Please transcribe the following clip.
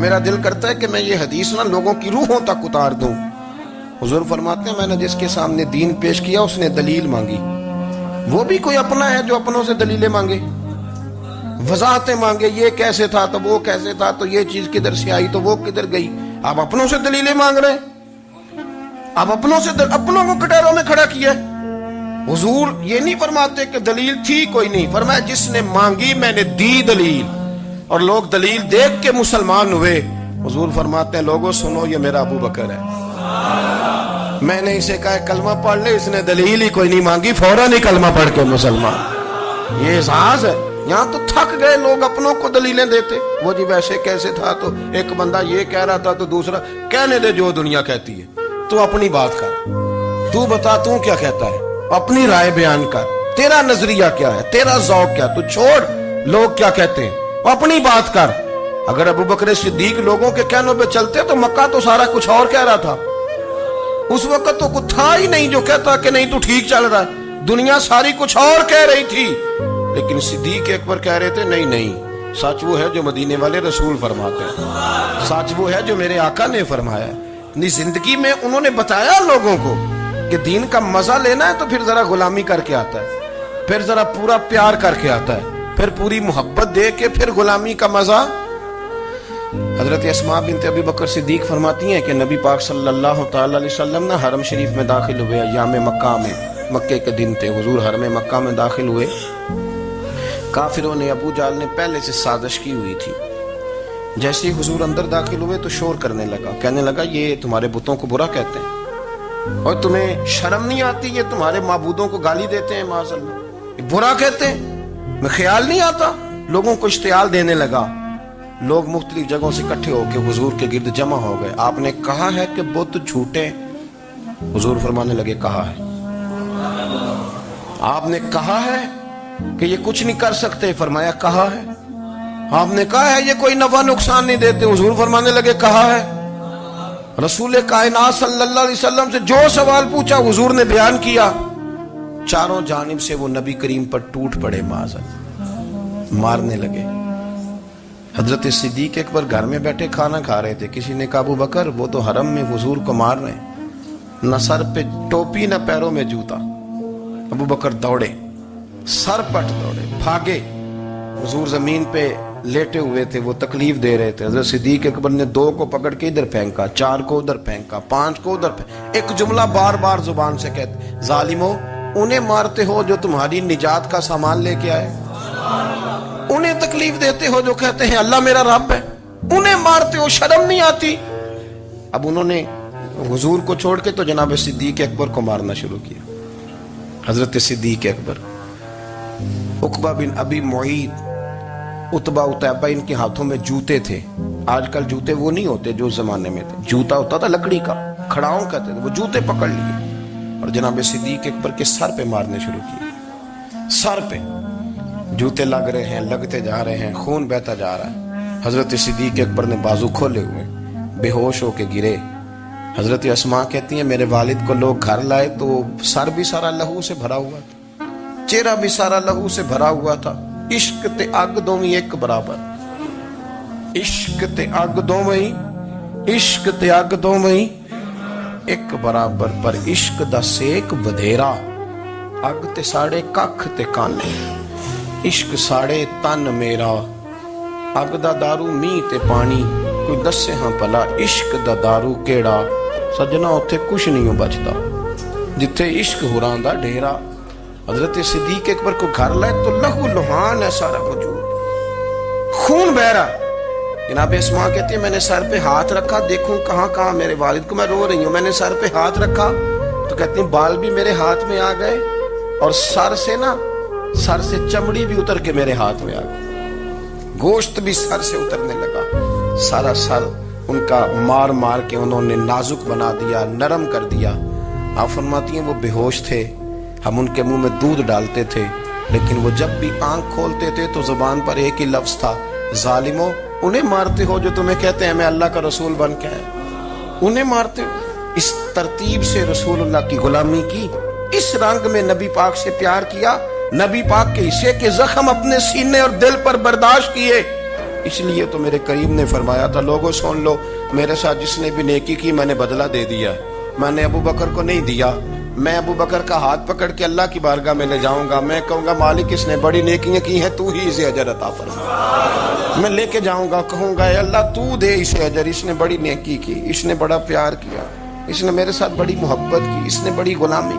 میرا دل کرتا ہے کہ میں یہ حدیث نہ لوگوں کی روحوں تک اتار دوں۔ حضور فرماتے ہیں میں نے جس کے سامنے دین پیش کیا اس نے دلیل مانگی، وہ بھی کوئی اپنا ہے جو اپنوں سے دلیلیں مانگے، وضاحتیں مانگے، یہ کیسے تھا تو وہ کیسے تھا، تو یہ چیز کدھر سے آئی تو وہ کدھر گئی۔ آپ اپنوں سے دلیلیں مانگ رہے ہیں، آپ اپنوں کو کٹہروں میں کھڑا کیا۔ حضور یہ نہیں فرماتے کہ دلیل تھی کوئی نہیں، فرمایا جس نے مانگی میں نے دی دلیل، اور لوگ دلیل دیکھ کے مسلمان ہوئے۔ حضور فرماتے ہیں لوگوں سنو یہ میرا ابو بکر ہے، میں نے اسے کہا کلمہ پڑھ لے، اس نے دلیل ہی کوئی نہیں مانگی، فوراً ہی کلمہ پڑھ کے مسلمان۔ یہ احساس ہے۔ یہاں تو تھک گئے لوگ اپنوں کو دلیلیں دیتے، وہ جی ویسے کیسے تھا، تو ایک بندہ یہ کہہ رہا تھا تو دوسرا کہنے دے جو دنیا کہتی ہے، تو اپنی بات کر، تو بتا تو کیا کہتا ہے، اپنی رائے بیان کر، تیرا نظریہ کیا ہے، تیرا ذوق کیا، تو چھوڑ لوگ کیا کہتے ہیں، اپنی بات کر۔ اگر ابو بکر صدیق لوگوں کے کہنوں پہ چلتے تو مکہ تو سارا کچھ اور کہہ رہا تھا، اس وقت تو کچھ تھا ہی نہیں جو کہتا کہ نہیں تو ٹھیک چل رہا ہے، دنیا ساری کچھ اور کہہ رہی تھی، لیکن صدیق اکبر کہہ رہے تھے نہیں نہیں، سچ وہ ہے جو مدینے والے رسول فرماتے ہیں، سچ وہ ہے جو میرے آقا نے فرمایا۔ اپنی زندگی میں انہوں نے بتایا لوگوں کو کہ دین کا مزہ لینا ہے تو پھر ذرا غلامی کر کے آتا ہے، پھر ذرا پورا پیار کر کے آتا ہے، پھر پوری محبت دے کے پھر غلامی کا مزہ۔ حضرت اسماء بنت ابی بکر صدیق فرماتی ہیں کہ نبی پاک صلی اللہ تعالی علیہ وسلم نہ حرم شریف میں داخل ہوئے، ایام مکہ میں، مکے کے دن تھے، حضور حرم مکہ میں داخل ہوئے، کافروں نے، ابو جہل نے پہلے سے سازش کی ہوئی تھی۔ جیسے ہی حضور اندر داخل ہوئے تو شور کرنے لگا، کہنے لگا یہ تمہارے بتوں کو برا کہتے ہیں اور تمہیں شرم نہیں آتی، یہ تمہارے معبودوں کو گالی دیتے ہیں، معاذ اللہ یہ برا کہتے ہیں، میں خیال نہیں آتا۔ لوگوں کو اشتعال دینے لگا، لوگ مختلف جگہوں سے اکٹھے ہو کے حضور کے گرد جمع ہو گئے۔ آپ نے کہا ہے کہ بت جھوٹے، حضور فرمانے لگے کہا ہے۔ آپ نے کہا ہے کہ یہ کچھ نہیں کر سکتے، فرمایا کہا ہے۔ آپ نے کہا ہے یہ کوئی نفع نقصان نہیں دیتے، حضور فرمانے لگے کہا ہے۔ رسول کائنات صلی اللہ علیہ وسلم سے جو سوال پوچھا حضور نے بیان کیا، چاروں جانب سے وہ نبی کریم پر ٹوٹ پڑے، معاذ مارنے لگے۔ حضرت صدیق اکبر گھر میں بیٹھے کھانا کھا رہے تھے، کسی نے کہا ابو بکر وہ تو حرم میں حضور کو مار رہے ہیں، نہ سر پہ ٹوپی نہ پیروں میں جوتا۔ ابو بکر دوڑے، سر پٹ دوڑے، بھاگے۔ حضور زمین پہ لیٹے ہوئے تھے، وہ تکلیف دے رہے تھے۔ حضرت صدیق اکبر نے 2 کو پکڑ کے ادھر پھینکا، 4 کو ادھر پھینکا، 5 کو ادھر پھینکا، ایک جملہ بار بار زبان سے کہتے ظالمو انہیں مارتے ہو جو تمہاری نجات کا سامان لے کے آئے، انہیں تکلیف دیتے ہو جو کہتے ہیں اللہ میرا رب ہے، انہیں مارتے ہو، شرم نہیں آتی۔ اب انہوں نے حضور کو چھوڑ کے تو جناب صدیق اکبر کو مارنا شروع کیا۔ حضرت صدیق اکبر، عقبہ بن ابی معیط، عتبہ عتیبہ ان کے ہاتھوں میں جوتے تھے۔ آج کل جوتے وہ نہیں ہوتے جو زمانے میں تھے، جوتا ہوتا تھا لکڑی کا، کھڑاؤں کہتے تھے، وہ جوتے پکڑ لیے اور جناب صدیق اکبر کے سر پہ مارنے شروع کیے۔ سر پہ جوتے لگ رہے ہیں، لگتے جا رہے ہیں، خون بہتا جا رہا ہے۔ حضرت صدیق اکبر نے بازو کھولے ہوئے بے ہوش ہو کے گرے۔ حضرت اسماء کہتی ہیں میرے والد کو لوگ گھر لائے تو سر بھی سارا لہو سے بھرا ہوا تھا، چہرہ بھی سارا لہو سے بھرا ہوا تھا۔ عشق تے اگ دوویں ایک برابر، عشق تے اگ دوویں، عشق تے اگ دوویں ایک برابر، پر عشق دا سیک ودھیرا، اگ تے ساڑے ککھ تے کانے، عشق ساڑے تن میرا، اگ دا دارو می تے پانی، کوئی دسے ہاں پلا عشق دا دارو کیڑا، سجنا اتھے کچھ نہیں بچتا جتھے عشق ہوراں دا ڈھیرا۔ حضرت صدیق اکبر کو گھر لائے تو لہو لہان ہے سارا وجود، خون بہ رہا۔ جناب اسماء کہتی ہے میں نے سر پہ ہاتھ رکھا، دیکھوں کہاں کہاں میرے والد کو، میں رو رہی ہوں، میں نے سر پہ ہاتھ رکھا تو کہتی ہیں بال بھی میرے ہاتھ میں آ گئے اور سر سے چمڑی بھی اتر کے میرے ہاتھ میں آ گئی، گوشت بھی سر سے اترنے لگا، سارا سر ان کا مار مار کے انہوں نے نازک بنا دیا، نرم کر دیا۔ آپ فرماتی ہیں وہ بے ہوش تھے، ہم ان کے منہ میں دودھ ڈالتے تھے، لیکن وہ جب بھی آنکھ کھولتے تھے تو زبان پر ایک ہی لفظ تھا، ظالمو انہیں مارتے ہو جو تمہیں کہتے ہیں میں اللہ کا رسول بن کے آیا، انہیں مارتے ہو۔ اس ترتیب سے رسول اللہ کی غلامی کی، اس رنگ میں نبی پاک سے پیار کیا، نبی پاک کے حصے کے زخم اپنے سینے اور دل پر برداشت کیے، اس لیے تو میرے کریم نے فرمایا تھا لوگوں سن لو میرے ساتھ جس نے بھی نیکی کی میں نے بدلہ دے دیا، میں نے ابو بکر کو نہیں دیا، میں ابو بکر کا ہاتھ پکڑ کے اللہ کی بارگاہ میں لے جاؤں گا، میں کہوں گا مالک اس نے بڑی نیکیاں کی ہیں تو ہی اسے اجر عطا فرما، میں لے کے جاؤں گا کہوں گا اے اللہ تو دے اسے اجر، اس نے بڑی نیکی کی، اس نے بڑا پیار کیا، اس نے میرے ساتھ بڑی محبت کی، اس نے بڑی غلامی